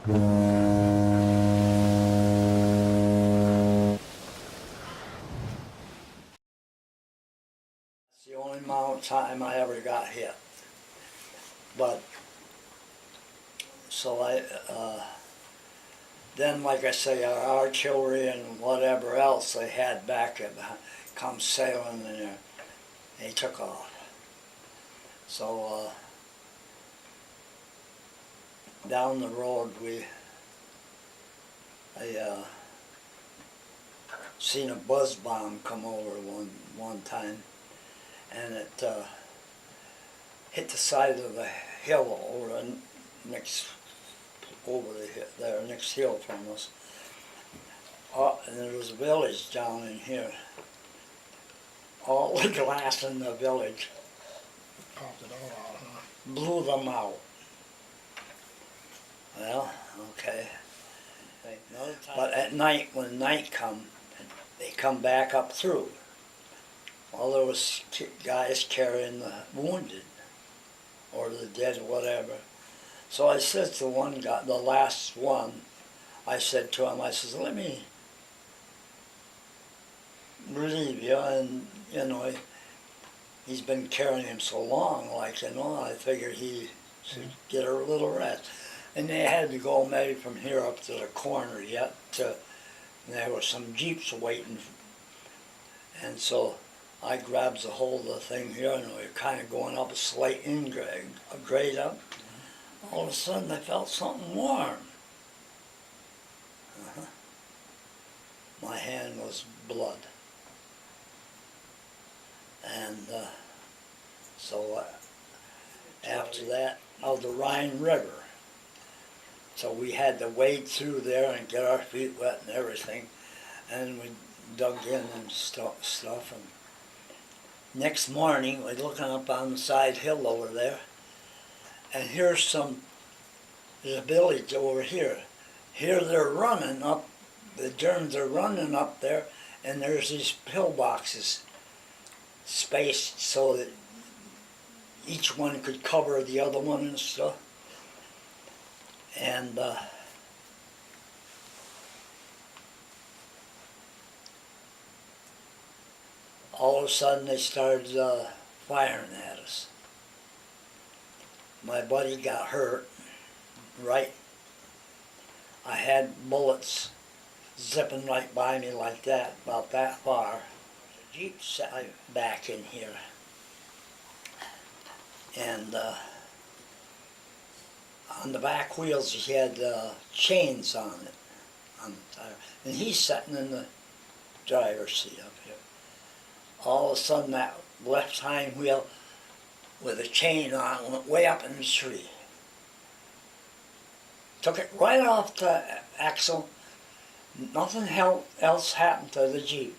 It's the only amount of time I ever got hit. But, so then like I say, our artillery and whatever else they had back had come sailing in there. They took off. So down the road I seen a buzz bomb come over one time, and it hit the side of the hill over the next hill from us. And there was a village down in here. All the glass in the village Popped it all out, huh? blew them out. Well, okay. But at night, when night come, they come back up through. Well, there was guys carrying the wounded or the dead or whatever. So I said to one guy, the last one, I said to him, I says, let me relieve you. And, you know, he's been carrying him so long, like, you know, I figured he should get a little rest. And they had to go maybe from here up to the corner yet. And there were some jeeps waiting. And so I grabs a hold of the thing here, and we were kind of going up a slight grade up. All of a sudden I felt something warm. My hand was blood. And so after that, the Rhine River. So we had to wade through there and get our feet wet and everything. And we dug in and stuff. And next morning, we're looking up on the side hill over there. And there's a village over here. Here they're running up, the Germans are running up there, and there's these pillboxes spaced so that each one could cover the other one and stuff. And all of a sudden they started firing at us. My buddy got hurt, right? I had bullets zipping right by me like that, about that far. The Jeep sat back in here. And on the back wheels he had chains on it, on the tire. And he's sitting in the driver's seat up here. All of a sudden that left hind wheel with a chain on went way up in the tree. Took it right off the axle. Nothing else happened to the Jeep.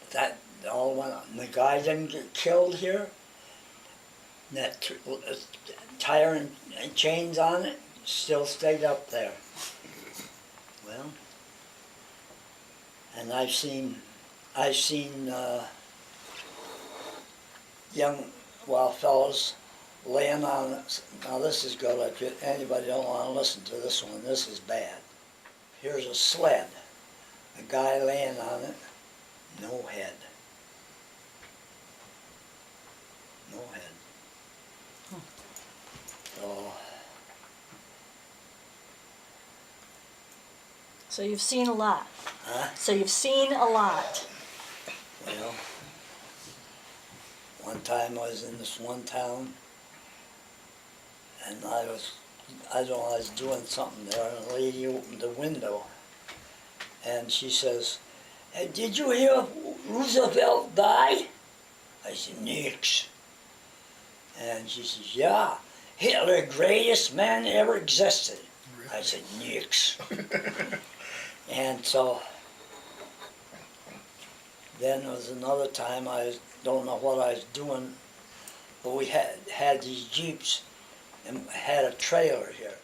That all went up. And the guy didn't get killed here. That tire and chains on it still stayed up there. Well, and I've seen young fellows laying on it. Now this is good. If anybody don't want to listen to this one, this is bad. Here's a sled. A guy laying on it, no head. No head. So you've seen a lot. Huh? So you've seen a lot. Well, one time I was in this one town, and I was doing something there, and a lady opened the window, and she says, "Hey, did you hear Roosevelt die?" I said, "Nix." And she says, "Yeah, Hitler, greatest man that ever existed." I said, "Nix." And so then there was another time, I don't know what I was doing, but we had these Jeeps and had a trailer here.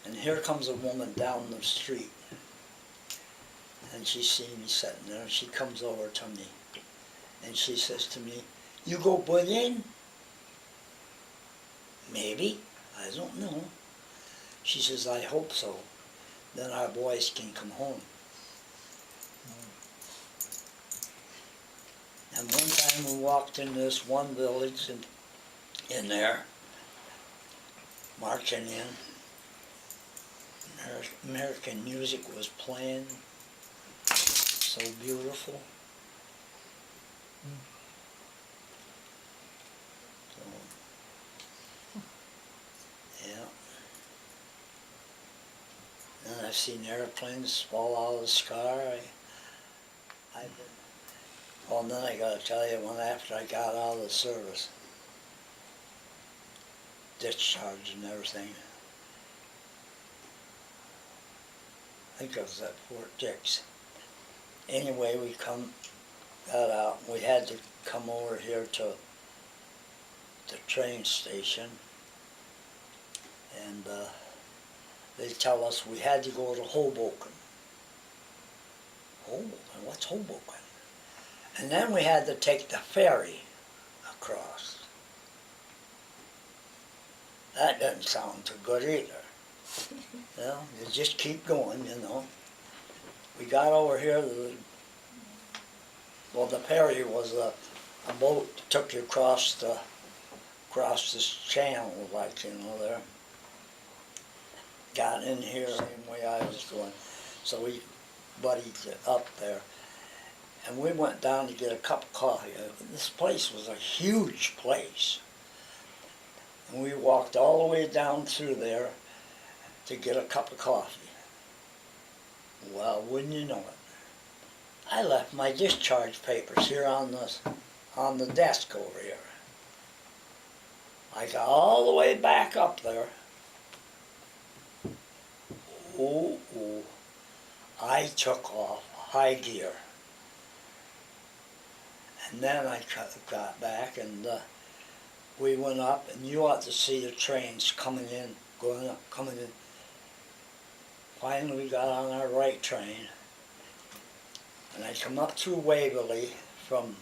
And here comes a woman down the street. And she sees me sitting there, and she comes over to me. And she says to me, "You go Berlin?" Maybe, I don't know. She says, I hope so. Then our boys can come home. And one time we walked in this one village in there, marching in. American music was playing, so beautiful. So, yeah. And I've seen airplanes fall out of the sky. Well, then I gotta tell you, when after I got out of the service, discharged and everything, I think it was at Fort Dix. Anyway, we got out, we had to come over here to the train station, and they tell us we had to go to Hoboken. Hoboken? What's Hoboken? And then we had to take the ferry across. That doesn't sound too good either. Well, you just keep going, you know. We got over here, the ferry was a boat that took you across this channel, like, you know, there. Got in here same way I was going. So we buddied up there. And we went down to get a cup of coffee. This place was a huge place. And we walked all the way down through there to get a cup of coffee. Well, wouldn't you know it, I left my discharge papers here on the desk over here. I got all the way back up there. Ooh, I took off high gear. And then I got back, and we went up, and you ought to see the trains coming in, going up, coming in. Finally we got on our right train, and I come up through Waverly from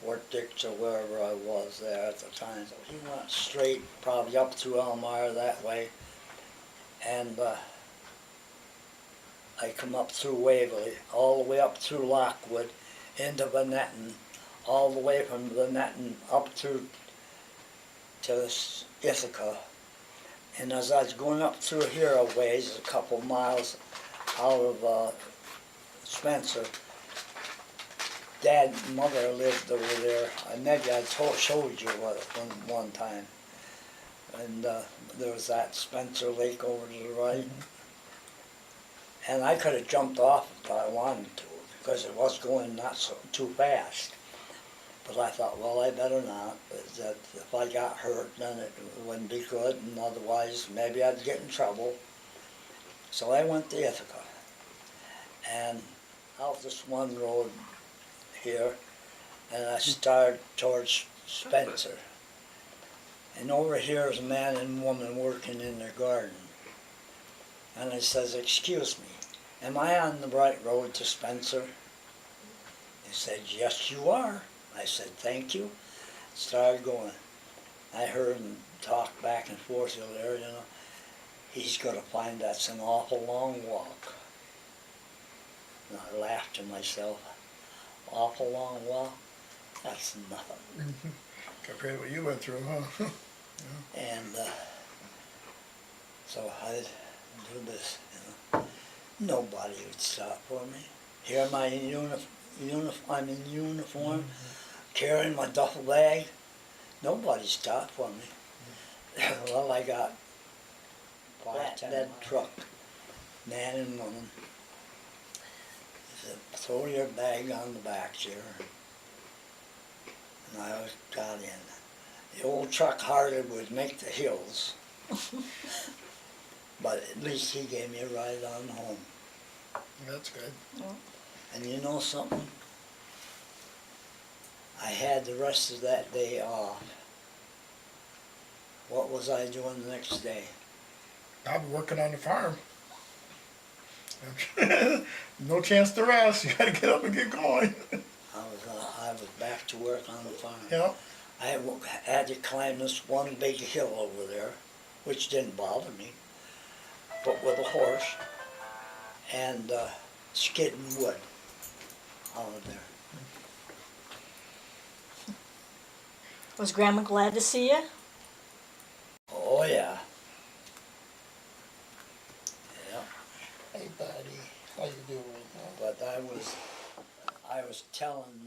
Fort Dix or wherever I was there at the time. So he went straight, probably up through Elmira that way, and I come up through Waverly, all the way up through Lockwood, into Vanetton, all the way from Vanetton up through to Ithaca. And as I was going up through here a ways, a couple miles out of Spencer, Dad and Mother lived over there. Maybe I showed you one time. And there was that Spencer Lake over to the right. And I could have jumped off if I wanted to, because it was going not too fast. But I thought, well, I better not. That if I got hurt, then it wouldn't be good, and otherwise maybe I'd get in trouble. So I went to Ithaca, and out this one road here, and I started towards Spencer. And over here is a man and woman working in their garden. And I says, excuse me, am I on the right road to Spencer? He said, yes, you are. I said, thank you. Started going. I heard him talk back and forth there, you know. He's going to find that's an awful long walk. And I laughed to myself. Awful long walk? That's nothing. Compared to what you went through, huh? And so I'd do this, you know. Nobody would stop for me. Here my I'm in uniform, carrying my duffel bag. Nobody stopped for me. Well, I got flatbed truck, man and woman. He said, throw your bag on the back chair. And I got in. The old truck hardly would make the hills. But at least he gave me a ride on home. That's good. And you know something? I had the rest of that day off. What was I doing the next day? I'll be working on the farm. No chance to rest. You gotta get up and get going. I was back to work on the farm. Yeah. I had to climb this one big hill over there, which didn't bother me. but with a horse, and skidding wood out of there. Was Grandma glad to see you? Oh yeah. Yeah, Hey, buddy, how you doing? Huh? but I was telling